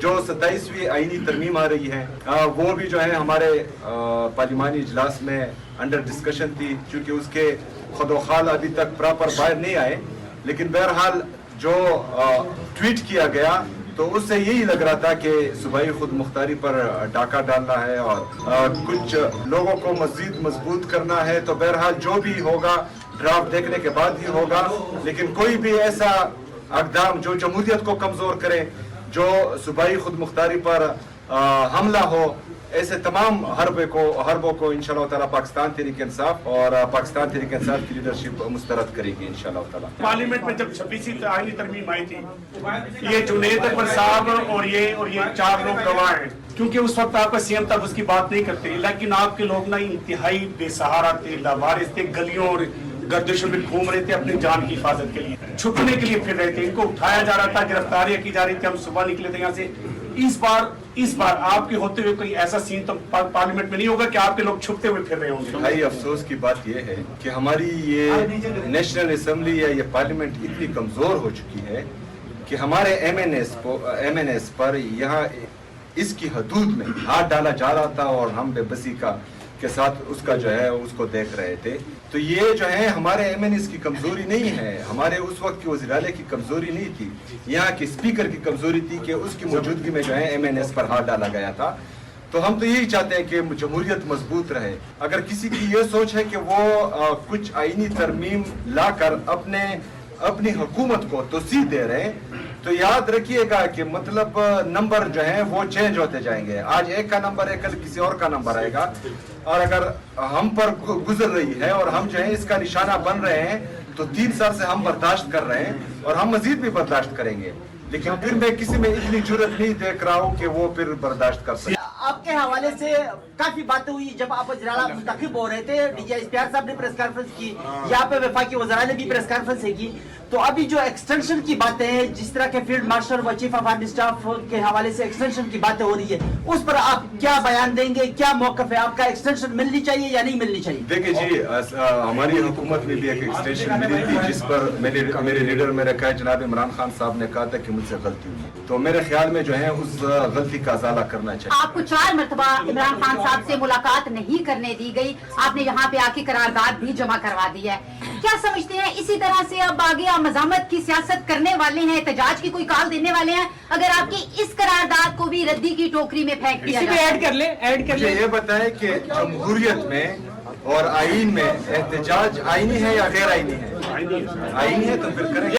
جو 27ویں آئینی ترمیم آ رہی ہے وہ بھی جو ہے ہمارے پارلیمانی اجلاس میں انڈر ڈسکشن تھی، چونکہ اس کے خد و خال ابھی تک پراپر باہر نہیں آئے، لیکن بہرحال جو ٹویٹ کیا گیا تو اس سے یہی لگ رہا تھا کہ صوبائی خود مختاری پر ڈاکہ ڈالنا ہے اور کچھ لوگوں کو مزید مضبوط کرنا ہے. تو بہرحال جو بھی ہوگا ڈرافٹ دیکھنے کے بعد ہی ہوگا، لیکن کوئی بھی ایسا اقدام جو جمہوریت کو کمزور کرے، جو صوبائی خود مختاری پر حملہ ہو، ایسے تمام حربوں کو انشاءاللہ تعالیٰ پاکستان تحریک انصاف اور پاکستان تحریک انصاف کی لیڈرشپ مسترد کرے گی انشاءاللہ تعالیٰ. پارلیمنٹ میں جب 26ویں آئینی ترمیم آئی تھی، یہ جنید اکبر صاحب اور یہ 4 لوگ گواہ ہیں، کیونکہ اس وقت آپ کا سی ایم تب اس کی بات نہیں کرتے، لیکن آپ کے لوگ نا انتہائی بے سہارا تھے، لاوارث تھے، گلیوں اور گردشوں میں گھوم رہے تھے اپنی جان کی حفاظت کے لیے، چھپنے کے لیے پھر رہے تھے، ان کو اٹھایا جا رہا تھا، گرفتاریاں کی جا رہی تھی، ہم صبح نکلے تھے یہاں سے. اس بار آپ کے ہوتے ہوئے کوئی ایسا سین تو پارلیمنٹ میں نہیں ہوگا کہ آپ کے لوگ چھپتے ہوئے پھر رہے ہوں گے. بھائی افسوس کی بات یہ ہے کہ ہماری یہ نیشنل اسمبلی یا یہ پارلیمنٹ اتنی کمزور ہو چکی ہے کہ ہمارے ایم این ایس پر یہاں اس کی حدود میں ہاتھ ڈالا جا رہا تھا اور ہم بے بسی کے ساتھ اس کا جو ہے اس کو دیکھ رہے تھے. تو یہ جو ہے ہمارے ایم این ایس کی کمزوری نہیں ہے، ہمارے اس وقت کی وزیر اعلیٰ کی کمزوری نہیں تھی، یہاں کی اسپیکر کی کمزوری تھی کہ اس کی موجودگی میں جو ہے ایم این ایس پر ہاتھ ڈالا گیا تھا. تو ہم تو یہی چاہتے ہیں کہ جمہوریت مضبوط رہے. اگر کسی کی یہ سوچ ہے کہ وہ کچھ آئینی ترمیم لا کر اپنی حکومت کو توسیع دے رہے ہیں، تو یاد رکھیے گا کہ مطلب نمبر جو ہیں وہ چینج ہوتے جائیں گے. آج ایک کا نمبر ہے، کل کسی اور کا نمبر آئے گا، اور اگر ہم پر گزر رہی ہے اور ہم جو ہے اس کا نشانہ بن رہے ہیں تو 3 سال سے ہم برداشت کر رہے ہیں اور ہم مزید بھی برداشت کریں گے. لیکن پھر میں کسی میں اتنی جرت نہیں دیکھ رہا ہوں کہ وہ پھر برداشت کر سکے. آپ کے حوالے سے کافی باتیں ہوئی جب آپ وزیر اعلیٰ منتخب ہو رہے تھے، ڈی جی اسپیار صاحب نے پریس کانفرنس کی، یہاں پہ وفاقی وزراء نے بھی پریس کانفرنس کی. تو ابھی جو ایکسٹینشن کی باتیں ہیں، جس طرح کے فیلڈ مارشل و چیف آف آرمی اسٹاف کے حوالے سے ایکسٹینشن کی باتیں ہو رہی ہے، اس پر آپ کیا بیان دیں گے؟ کیا موقف ہے آپ کا؟ ایکسٹینشن ملنی چاہیے یا نہیں ملنی چاہیے؟ دیکھیں جی، ہماری حکومت میں بھی ایک ایکسٹینشن ملی تھی جس پر میرے لیڈر میں رکھا ہے جناب عمران خان صاحب نے کہا تھا کہ مجھ سے غلطی ہوئی، تو میرے خیال میں جو ہے اس غلطی کا ازالہ کرنا چاہیے. آپ کو 4 مرتبہ عمران خان صاحب سے ملاقات نہیں کرنے دی گئی، آپ نے یہاں پہ آ کے قرارداد بھی جمع کروا دی ہے. کیا سمجھتے ہیں اسی طرح سے اب آگے آپ مزاحمت کی سیاست کرنے والے ہیں، احتجاج کی کوئی کال دینے والے ہیں اگر آپ کی اس قرارداد کو بھی ردی کی ٹوکری میں پھینک دیا جائے؟ ایڈ کر لیں. یہ بتائیں کہ جمہوریت میں اور آئین میں احتجاج آئینی ہے یا غیر آئینی ہے؟ آئینی ہے تو پھر کریں.